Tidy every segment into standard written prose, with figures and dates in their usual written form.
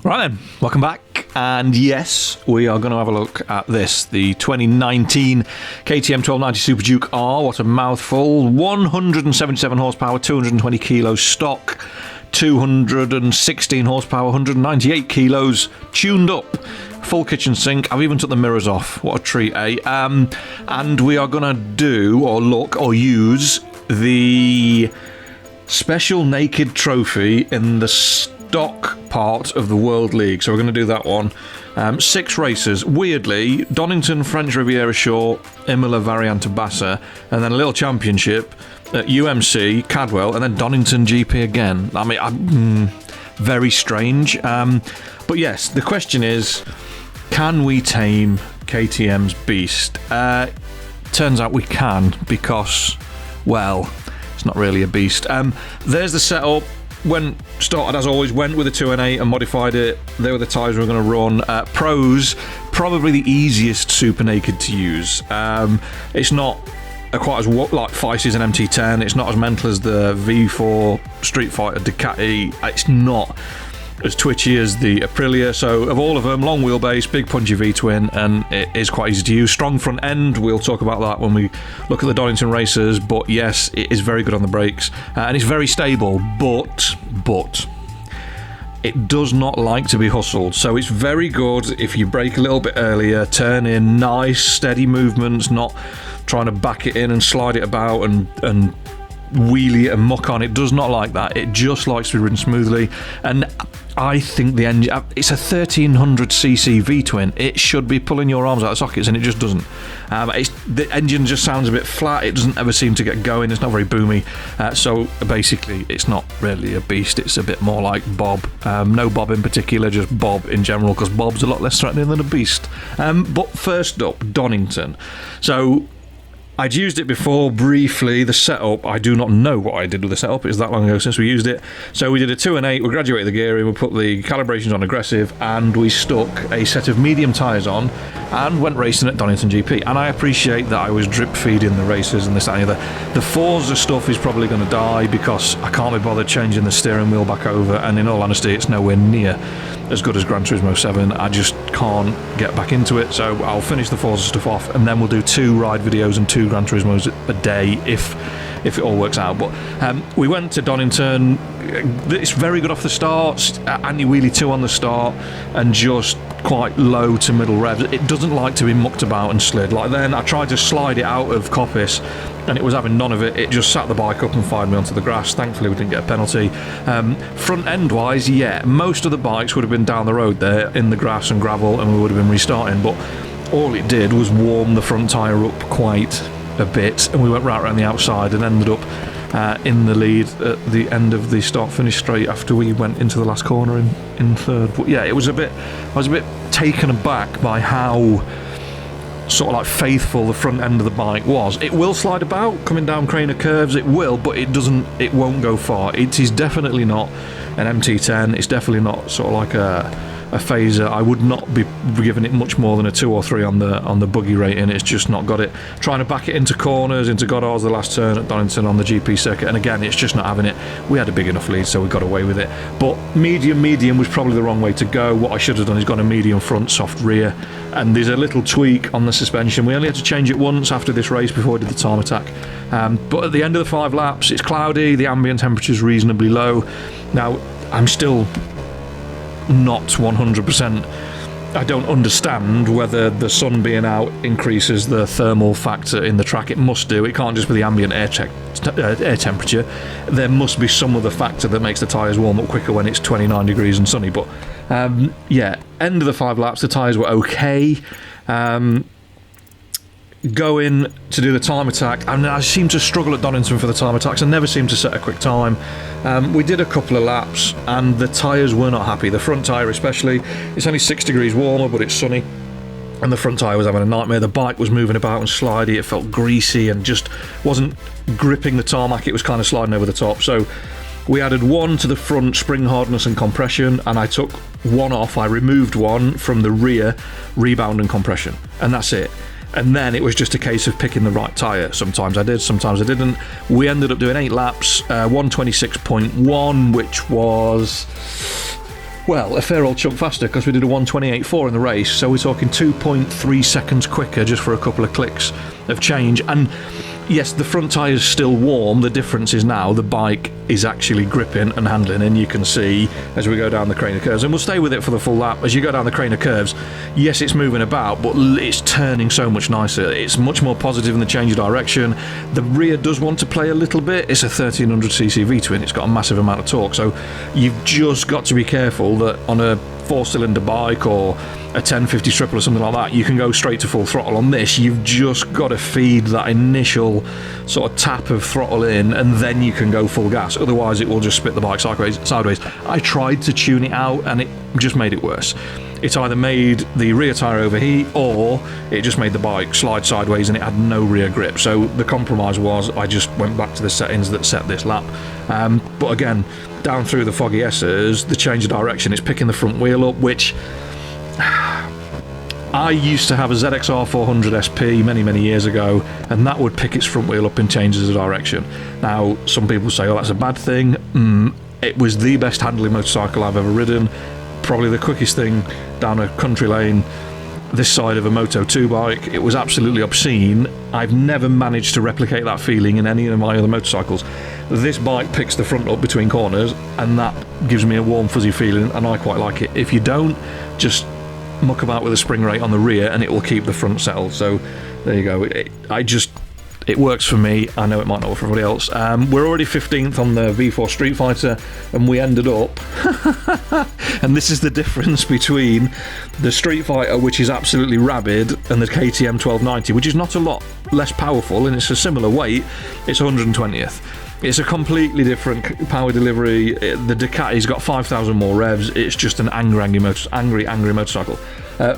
Right then, welcome back. And yes, we are going to have a look at this, the 2019 KTM 1290 Super Duke R. What a mouthful. 177 horsepower, 220 kilos stock, 216 horsepower, 198 kilos, tuned up, full kitchen sink. I've even took the mirrors off. What a treat, eh? And we are going to do, or look, or use the special naked trophy in the stock part of the World League. So we're going to do that one. 6 races. Weirdly, Donington, French Riviera Shore, Imola, Variante Bassa, and then a little championship at UMC, Cadwell, and then Donington GP again. I mean, very strange. But yes, the question is, can we tame KTM's beast? Turns out we can, because, well, it's not really a beast. There's the setup. Started as always, went with a 2N8 and modified it. They were the tyres we were going to run. Pros, probably the easiest super naked to use. It's not quite as like feisty as an MT10. It's not as mental as the V4 Street Fighter Ducati. It's not as twitchy as the Aprilia. So of all of them, long wheelbase, big punchy V-twin, and it is quite easy to use. Strong front end, we'll talk about that when we look at the Donington races, but yes, it is very good on the brakes, and it's very stable, but it does not like to be hustled. So it's very good if you brake a little bit earlier, turn in, nice steady movements, not trying to back it in and slide it about and wheelie it and muck on. It does not like that. It just likes to be ridden smoothly. And I think the engine, it's a 1300cc V-twin. It should be pulling your arms out of sockets, and it just doesn't. The engine just sounds a bit flat. It doesn't ever seem to get going. It's not very boomy. So basically, it's not really a beast. It's a bit more like Bob. No Bob in particular, just Bob in general, because Bob's a lot less threatening than a beast. But first up, Donington. So I'd used it before briefly. The setup, I do not know what I did with the setup. It was that long ago since we used it. So we did a 2N8, we graduated the gearing, we put the calibrations on aggressive, and we stuck a set of medium tyres on and went racing at Donington GP. And I appreciate that I was drip feeding the races and this, that, and the other. The Forza stuff is probably going to die because I can't be bothered changing the steering wheel back over, and in all honesty, it's nowhere near as good as Gran Turismo 7. I just can't get back into it, so I'll finish the Forza stuff off, and then we'll do 2 ride videos and 2 Gran Turismos a day if it all works out. But we went to Donington. It's very good off the start, anti-wheelie 2 on the start, and just quite low to middle revs. It doesn't like to be mucked about and slid. Like then I tried to slide it out of Coppice, and it was having none of it. It just sat the bike up and fired me onto the grass. Thankfully we didn't get a penalty. Front end wise, yeah, most of the bikes would have been down the road there in the grass and gravel, and we would have been restarting, but all it did was warm the front tyre up quite a bit, and we went right around the outside and ended up in the lead at the end of the start finish straight after we went into the last corner in third. But yeah, I was a bit taken aback by how sort of like faithful the front end of the bike was. It will slide about coming down Craner curves, it will, but it won't go far. It is definitely not an MT10. It's definitely not sort of like a phaser. I would not be giving it much more than a 2 or 3 on the buggy rating. It's just not got it. Trying to back it into corners, into Goddard's the last turn at Donington on the GP circuit, and again, it's just not having it. We had a big enough lead, so we got away with it. But medium was probably the wrong way to go. What I should have done is gone a medium front, soft rear, and there's a little tweak on the suspension. We only had to change it once after this race before we did the time attack. But at the end of the 5 laps, it's cloudy, the ambient temperature is reasonably low. Now, I'm still not 100%. I don't understand whether the sun being out increases the thermal factor in the track. It must do. It can't just be the ambient air temperature. There must be some other factor that makes the tyres warm up quicker when it's 29 degrees and sunny. But yeah, end of the 5 laps, the tyres were okay. Going to do the time attack, and I seem to struggle at Donington for the time attacks. I never seem to set a quick time. We did a couple of laps and the tyres were not happy. The front tyre especially. It's only 6 degrees warmer, but it's sunny, and the front tyre was having a nightmare. The bike was moving about and slidey. It felt greasy and just wasn't gripping the tarmac. It was kind of sliding over the top. So we added 1 to the front spring hardness and compression, and I took 1 off. I removed 1 from the rear rebound and compression, and that's it. And then it was just a case of picking the right tyre. Sometimes I did, sometimes I didn't. We ended up doing 8 laps, 126.1, which was Well, a fair old chunk faster, because we did a 1:28.4 in the race, so we're talking 2.3 seconds quicker just for a couple of clicks of change. And yes, the front tyre's still warm. The difference is now the bike is actually gripping and handling, and you can see as we go down the Craner curves, and we'll stay with it for the full lap. As you go down the Craner curves, yes, it's moving about, but it's turning so much nicer. It's much more positive in the change of direction. The rear does want to play a little bit. It's a 1300cc V-twin. It's got a massive amount of torque, so you've just got to be careful that on a 4-cylinder bike or a 1050 triple or something like that, you can go straight to full throttle. On this, you've just got to feed that initial sort of tap of throttle in, and then you can go full gas. Otherwise, it will just spit the bike sideways. I tried to tune it out, and it just made it worse. It either made the rear tyre overheat, or it just made the bike slide sideways, and it had no rear grip. So the compromise was I just went back to the settings that set this lap. But again, down through the foggy S's, the change of direction, it's picking the front wheel up, which I used to have a ZXR 400 SP many years ago, and that would pick its front wheel up in changes of direction. Now, some people say, oh, that's a bad thing. It was the best handling motorcycle I've ever ridden. Probably the quickest thing down a country lane this side of a Moto 2 bike. It was absolutely obscene. I've never managed to replicate that feeling in any of my other motorcycles. This bike picks the front up between corners, and that gives me a warm fuzzy feeling, and I quite like it. If you don't, just muck about with a spring rate on the rear and it will keep the front settled. So there you go. It works for me. I know it might not work for everybody else. We're already 15th on the V4 Street Fighter, and we ended up and this is the difference between the Street Fighter, which is absolutely rabid, and the KTM 1290, which is not a lot less powerful, and it's a similar weight. It's 120th. It's a completely different power delivery. The Ducati's got 5,000 more revs. It's just an angry motorcycle.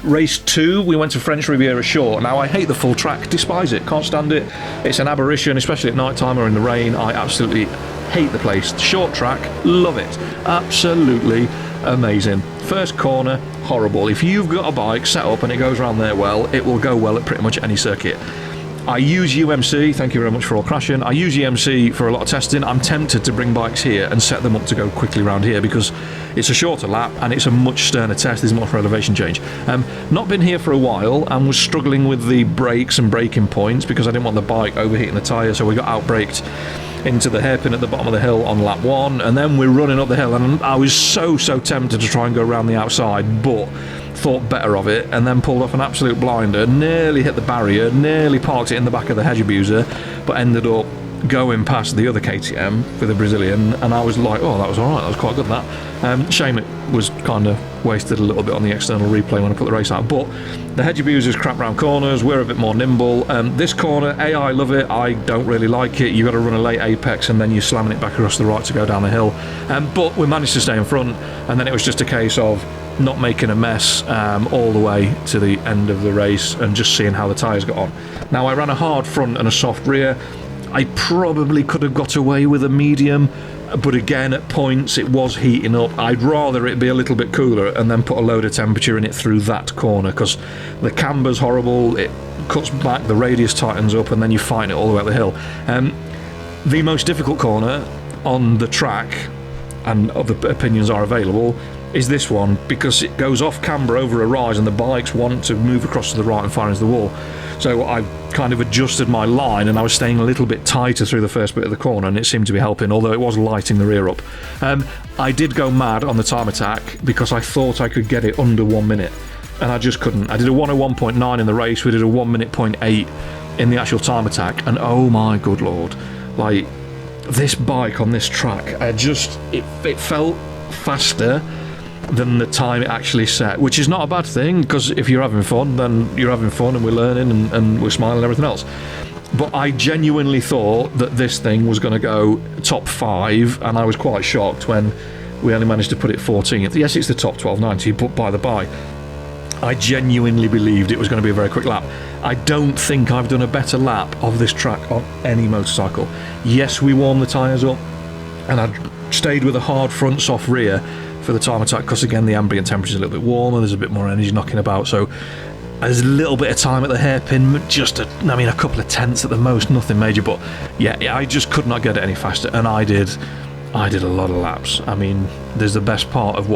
Race 2, we went to French Riviera Short. Now, I hate the full track, despise it, can't stand it. It's an aberration, especially at night time or in the rain. I absolutely hate the place. Short track, love it. Absolutely amazing. First corner, horrible. If you've got a bike set up and it goes around there well, it will go well at pretty much any circuit. I use UMC, thank you very much for all crashing. I use UMC for a lot of testing. I'm tempted to bring bikes here and set them up to go quickly around here, because it's a shorter lap and it's a much sterner test. There's much more elevation change. Not been here for a while and was struggling with the brakes and braking points because I didn't want the bike overheating the tyre, so we got out-braked into the hairpin at the bottom of the hill on lap 1, and then we're running up the hill, and I was so tempted to try and go around the outside, but thought better of it, and then pulled off an absolute blinder, nearly hit the barrier, nearly parked it in the back of the hedge abuser, but ended up going past the other KTM for the Brazilian, and I was like, oh, that was alright, that was quite good, that. Shame it was kind of wasted a little bit on the external replay when I put the race out, but the hedge abusers crap round corners, we're a bit more nimble. This corner, I love it, I don't really like it. You've got to run a late apex and then you're slamming it back across the right to go down the hill, but we managed to stay in front, and then it was just a case of not making a mess all the way to the end of the race and just seeing how the tyres got on. Now, I ran a hard front and a soft rear. I probably could have got away with a medium, but again, at points it was heating up. I'd rather it be a little bit cooler and then put a load of temperature in it through that corner, because the camber's horrible, it cuts back, the radius tightens up, and then you fight it all the way up the hill. The most difficult corner on the track, and other opinions are available, is this one, because it goes off camber over a rise and the bikes want to move across to the right and fire into the wall. So I kind of adjusted my line and I was staying a little bit tighter through the first bit of the corner, and it seemed to be helping, although it was lighting the rear up. I did go mad on the time attack because I thought I could get it under 1 minute, and I just couldn't. I did a 1:01.9 in the race, we did a 1 minute 0.8 in the actual time attack, and oh my good lord, like, this bike on this track, it felt faster than the time it actually set, which is not a bad thing, because if you're having fun, then you're having fun, and we're learning and we're smiling and everything else. But I genuinely thought that this thing was going to go top 5, and I was quite shocked when we only managed to put it 14th. Yes, it's the top 1290, but by the by, I genuinely believed it was going to be a very quick lap. I don't think I've done a better lap of this track on any motorcycle. Yes, we warmed the tyres up, and I stayed with a hard front, soft rear for the time attack, because again, the ambient temperature is a little bit warmer, there's a bit more energy knocking about, so there's a little bit of time at the hairpin, just a couple of tenths at the most, nothing major, but yeah, I just could not get it any faster, and I did I did a lot of laps. I mean, there's the best part of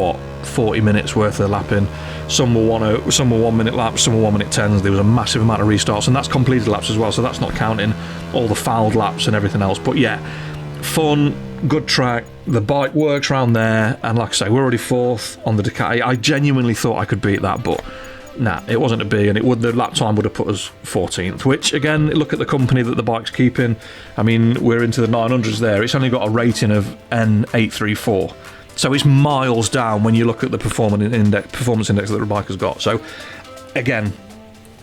40 minutes worth of lapping. Some were 1 minute laps, some were 1 minute 10s. There was a massive amount of restarts, and that's completed laps as well, so that's not counting all the fouled laps and everything else. But yeah, fun, good track, the bike works around there, and like I say, we're already 4th on the Ducati. I genuinely thought I could beat that, but nah, it wasn't to be, and the lap time would have put us 14th, which again, look at the company that the bike's keeping. I mean, we're into the 900s there. It's only got a rating of N834, so it's miles down when you look at the performance index that the bike has got. So again,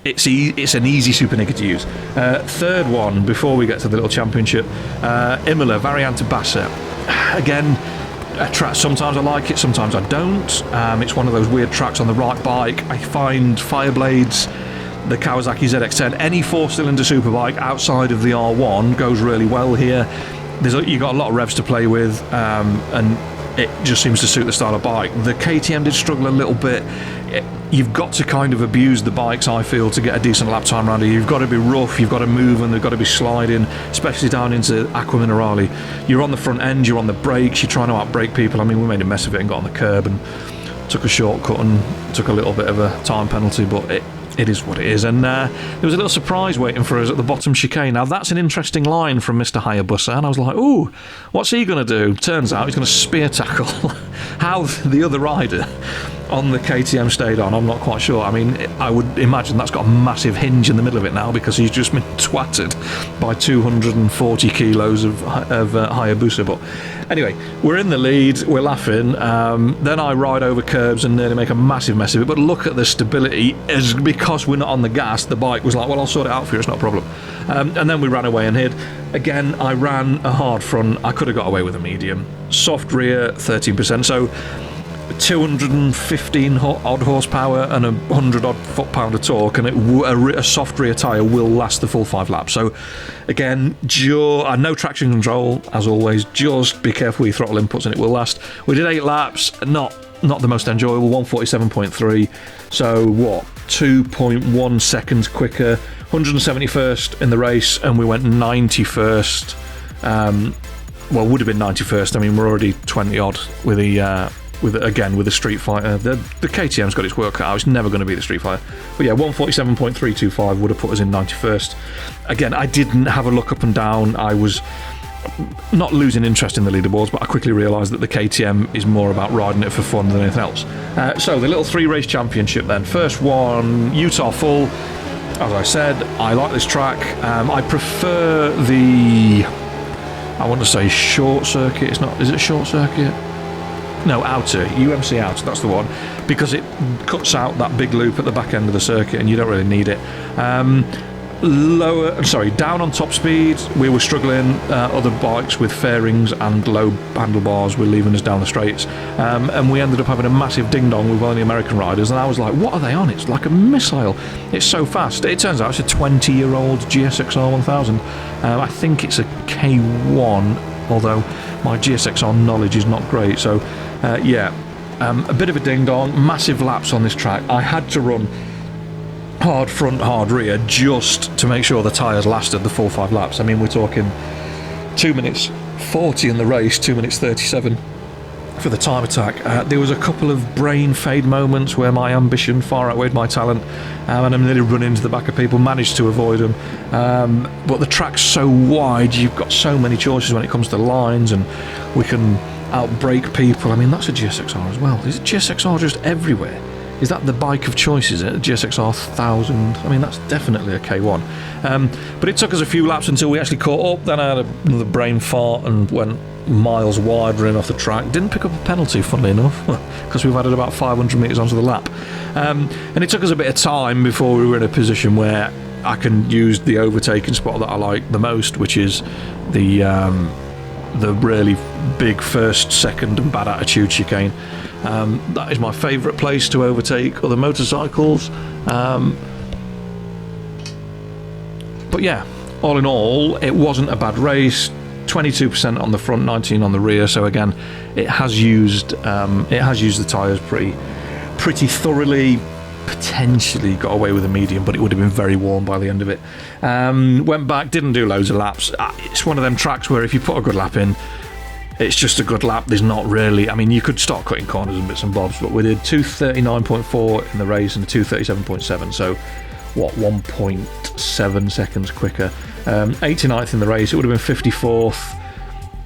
it's an easy Supernicker to use. Third one before we get to the little championship, Imola Variante Bassa. Again, a track, sometimes I like it, sometimes I don't. It's one of those weird tracks on the right bike. I find Fireblades, the Kawasaki ZX-10, any 4-cylinder superbike outside of the R1 goes really well here. You got a lot of revs to play with, and it just seems to suit the style of bike. The KTM did struggle a little bit. You've got to kind of abuse the bikes, I feel, to get a decent lap time around here. You've got to be rough, you've got to move, and they've got to be sliding, especially down into Aqua Minerale. You're on the front end, you're on the brakes, you're trying to outbrake people. I mean, we made a mess of it and got on the curb and took a shortcut and took a little bit of a time penalty, but it is what it is. And there was a little surprise waiting for us at the bottom chicane. Now, that's an interesting line from Mr. Hayabusa, and I was like, ooh, what's he going to do? Turns out he's going to spear tackle. How the other rider on the KTM stayed on, I'm not quite sure. I mean, I would imagine that's got a massive hinge in the middle of it now, because he's just been twatted by 240 kilos of Hayabusa. But anyway, we're in the lead, we're laughing. Then I ride over curbs and nearly make a massive mess of it. But look at the stability. Because we're not on the gas, the bike was like, well, I'll sort it out for you, it's not a problem. And then we ran away and hid. Again, I ran a hard front. I could have got away with a medium. Soft rear, 13%. So 215 odd horsepower and 100 odd foot-pound of torque, and a soft rear tyre will last the full 5 laps. So again, no traction control as always. Just be careful with your throttle inputs and it will last. We did 8 laps, not the most enjoyable. 147.3, so what, 2.1 seconds quicker. 171st in the race, and we went 91st. Well, would have been 91st. I mean, we're already 20 odd with the Street Fighter. The KTM's got its work cut out. It's never going to be the Street Fighter. But yeah, 147.325 would have put us in 91st. Again, I didn't have a look up and down. I was not losing interest in the leaderboards, but I quickly realised that the KTM is more about riding it for fun than anything else. So the little 3-race championship then. First one, Utah Full. As I said, I like this track. I prefer I want to say short circuit. It's not. Is it short circuit? No, outer. UMC outer. That's the one, because it cuts out that big loop at the back end of the circuit, and you don't really need it. Down on top speed, we were struggling. Other bikes with fairings and low handlebars were leaving us down the straights, and we ended up having a massive ding-dong with one of the American riders, and I was like, what are they on? It's like a missile. It's so fast. It turns out it's a 20-year-old GSXR 1000. I think it's a K1, although my GSXR knowledge is not great. So a bit of a ding-dong, massive laps on this track. I had to run hard front, hard rear, just to make sure the tyres lasted the full 5 laps. I mean, we're talking 2 minutes 40 in the race, 2 minutes 37 for the time attack. There was a couple of brain fade moments where my ambition far outweighed my talent, and I nearly run into the back of people, managed to avoid them. But the track's so wide, you've got so many choices when it comes to lines, and we can outbrake people. I mean, that's a GSXR as well. Is it GSXR just everywhere? Is that the bike of choice, is it? GSXR 1000? I mean, that's definitely a K1. But it took us a few laps until we actually caught up. Then I had another brain fart and went miles wide running off the track. Didn't pick up a penalty, funnily enough, because we've added about 500 metres onto the lap. And it took us a bit of time before we were in a position where I can use the overtaking spot that I like the most, which is the really big first, second and bad attitude chicane. That is my favourite place to overtake other motorcycles. But yeah, all in all, it wasn't a bad race. 22% on the front, 19 on the rear. So again, it has used the tyres pretty thoroughly. Potentially got away with a medium, but it would have been very warm by the end of it. Went back, didn't do loads of laps. It's one of them tracks where if you put a good lap in, it's just a good lap. There's not really, I mean, you could start cutting corners and bits and bobs, but we did 2:39.4 in the race and 2:37.7, so what, 1.7 seconds quicker. 89th in the race. It would have been 54th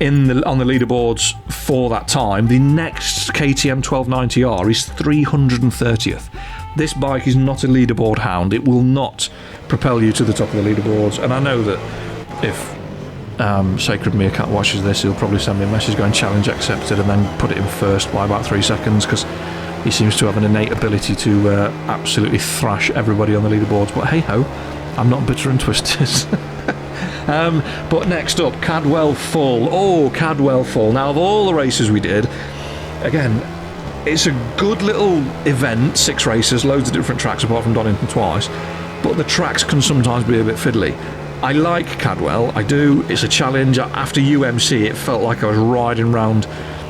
on the leaderboards for that time. The next KTM 1290R is 330th. This bike is not a leaderboard hound. It will not propel you to the top of the leaderboards, and I know that if Sacred Meerkat watches this, he'll probably send me a message going challenge accepted and then put it in first by about 3 seconds, because he seems to have an innate ability to absolutely thrash everybody on the leaderboards. But hey ho, I'm not bitter and twisted. But next up, Cadwell Full. Oh, Cadwell Full. Now, of all the races we did, again, it's a good little event, 6 races, loads of different tracks apart from Donington twice, but the tracks can sometimes be a bit fiddly. I like Cadwell, I do. It's a challenge. After UMC, it felt like I was riding round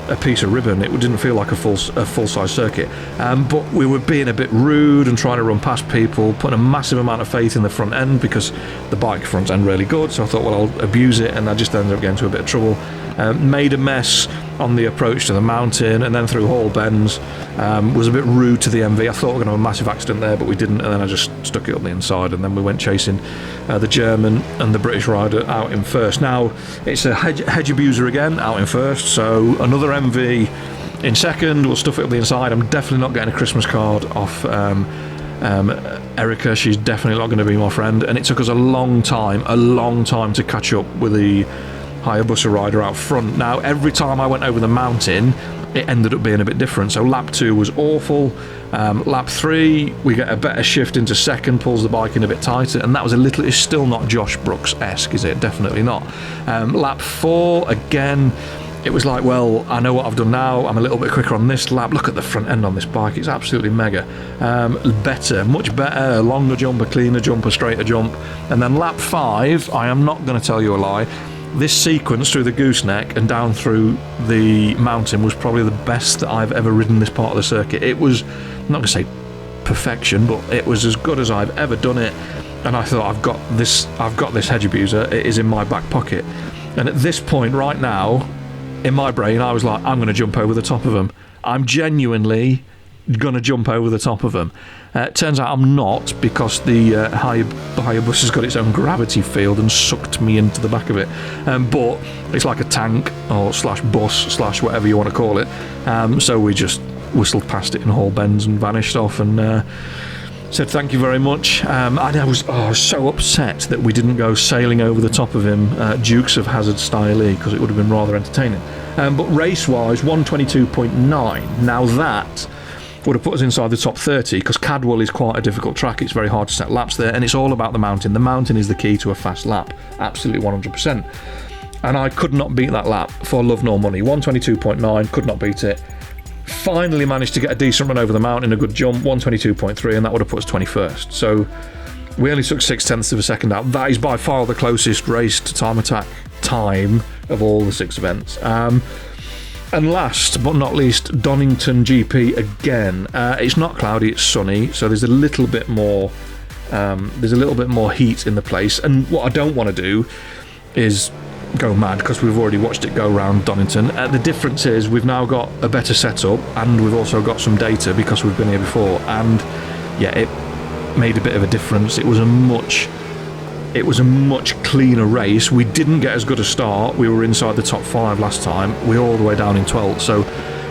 a piece of ribbon. It didn't feel like a full-size circuit, but we were being a bit rude and trying to run past people, putting a massive amount of faith in the front end because the bike front end really good, so I thought, well, I'll abuse it, and I just ended up getting into a bit of trouble. Made a mess on the approach to the mountain, and then through Hall Bends. Was a bit rude to the MV. I thought we were going to have a massive accident there, but we didn't, and then I just stuck it up the inside, and then we went chasing the German and the British rider out in first. Now, it's a hedge abuser again, out in first, so another MV in second. We'll stuff it up the inside. I'm definitely not getting a Christmas card off Erica. She's definitely not going to be my friend, and it took us a long time to catch up with the Hayabusa rider out front. Now, every time I went over the mountain, it ended up being a bit different. So lap 2 was awful. Lap 3, we get a better shift into second, pulls the bike in a bit tighter, and that was it's still not Josh Brooks-esque, is it? Definitely not. Lap 4, again, it was like, well, I know what I've done now. I'm a little bit quicker on this lap. Look at the front end on this bike. It's absolutely mega. Better, much better. Longer jump, a cleaner jump, a straighter jump. And then lap 5, I am not going to tell you a lie, this sequence through the gooseneck and down through the mountain was probably the best that I've ever ridden this part of the circuit. It was, I'm not going to say perfection, but it was as good as I've ever done it. And I thought, I've got this hedge abuser. It is in my back pocket. And at this point right now, in my brain, I was like, I'm going to jump over the top of them. I'm genuinely going to jump over the top of them. Turns out I'm not, because the Hayabusa's got its own gravity field and sucked me into the back of it. But it's like a tank or /bus/ whatever you want to call it. So we just whistled past it in Hall Bends and vanished off and said thank you very much. And I was so upset that we didn't go sailing over the top of him, Dukes of Hazzard style, because it would have been rather entertaining. But race-wise, 122.9. Now that would have put us inside the top 30, because Cadwell is quite a difficult track. It's very hard to set laps there, and it's all about the mountain. The mountain is the key to a fast lap, absolutely 100%. And I could not beat that lap for love nor money. 122.9, could not beat it. Finally managed to get a decent run over the mountain, a good jump, 122.3, and that would have put us 21st. So we only took 0.6 of a second out. That is by far the closest race to time attack time of all the 6 events. And last but not least, Donington GP again. It's not cloudy, it's sunny, so there's a little bit more heat in the place. And what I don't want to do is go mad, because we've already watched it go around Donington. The difference is we've now got a better setup, and we've also got some data because we've been here before. And yeah, it made a bit of a difference. It was a much cleaner race. We didn't get as good a start. We were inside the top 5 last time. We're all the way down in 12th, so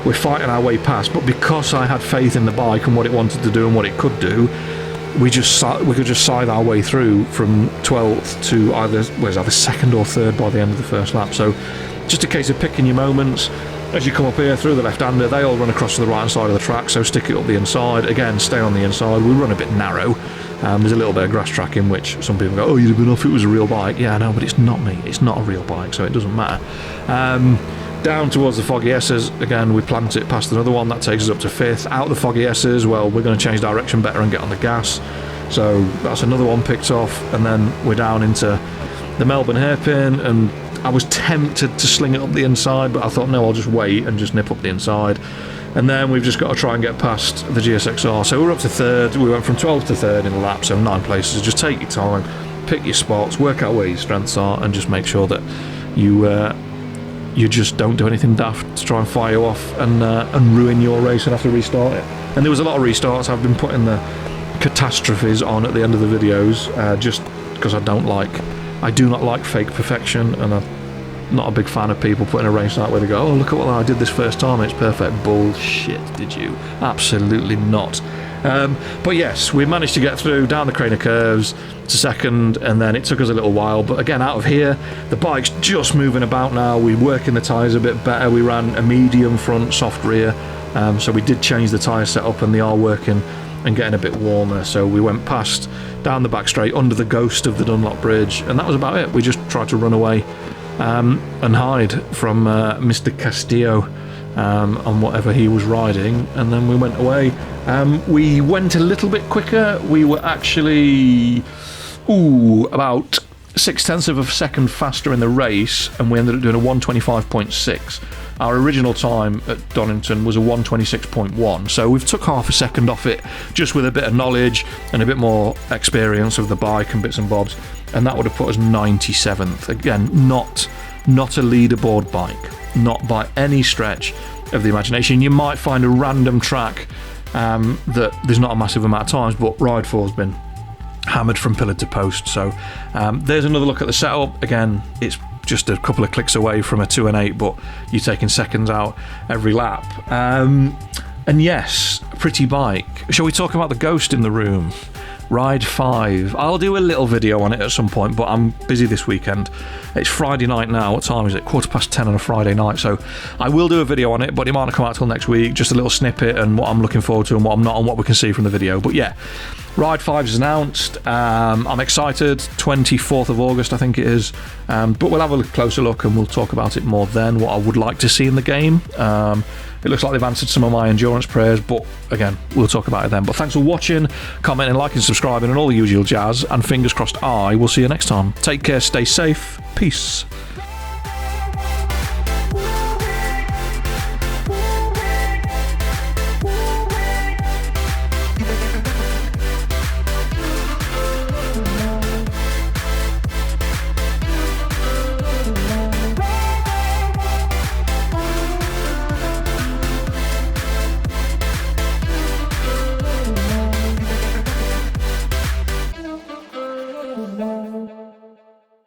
we're fighting our way past. But because I had faith in the bike and what it wanted to do and what it could do, we could just scythe our way through from 12th to either second or third by the end of the first lap. So just a case of picking your moments. As you come up here through the left-hander, they all run across to the right-hand side of the track, so stick it up the inside. Again, stay on the inside. We run a bit narrow. There's a little bit of grass track in which some people go, oh, you'd have been off if it was a real bike. Yeah, I know, but it's not me. It's not a real bike, so it doesn't matter. Down towards the Foggy S's, again, we plant it past another one. That takes us up to 5th. Out the Foggy S's, well, we're going to change direction better and get on the gas. So that's another one picked off. And then we're down into the Melbourne hairpin, and I was tempted to sling it up the inside, but I thought, no, I'll just wait and just nip up the inside. And then we've just got to try and get past the GSXR. So we're up to 3rd. We went from 12th to 3rd in a lap, so 9 places. Just take your time, pick your spots, work out where your strengths are, and just make sure that you you just don't do anything daft to try and fire you off and ruin your race and have to restart it. And there was a lot of restarts. I've been putting the catastrophes on at the end of the videos just because I do not like fake perfection, and I'm not a big fan of people putting a race out where they go, oh, look at what I did this first time, it's perfect. Bullshit, did you? Absolutely not. But yes, we managed to get through down the Craner curves to second, and then it took us a little while. But again, out of here, the bike's just moving about now. We're working the tyres a bit better. We ran a medium front, soft rear. So we did change the tyre setup, and they are working and getting a bit warmer. So we went past, down the back straight, under the ghost of the Dunlop Bridge, and that was about it. We just tried to run away and hide from Mr. Castillo on whatever he was riding, and then we went away. We went a little bit quicker. We were actually about 0.6 of a second faster in the race, and we ended up doing a 1:25.6. Our original time at Donington was a 1:26.1, so we've took half a second off it just with a bit of knowledge and a bit more experience of the bike and bits and bobs, and that would have put us 97th. Again, not a leaderboard bike, not by any stretch of the imagination. You might find a random track that there's not a massive amount of times, but Ride 4's been hammered from pillar to post. So there's another look at the setup. Again, it's just a couple of clicks away from a 2 and 8, but you're taking seconds out every lap. And yes, pretty bike. Shall we talk about the ghost in the room? Ride 5. I'll do a little video on it at some point, but I'm busy this weekend. It's Friday night now. What time is it? 10:15 on a Friday night. So I will do a video on it, but it might not come out till next week. Just a little snippet and what I'm looking forward to and what I'm not, and what we can see from the video. But yeah, Ride 5 is announced. I'm excited. 24th of August, I think it is. But we'll have a closer look and we'll talk about it more then, what I would like to see in the game. It looks like they've answered some of my endurance prayers, but again, we'll talk about it then. But thanks for watching, commenting, liking, subscribing, and all the usual jazz. And fingers crossed, I will see you next time. Take care, stay safe, peace.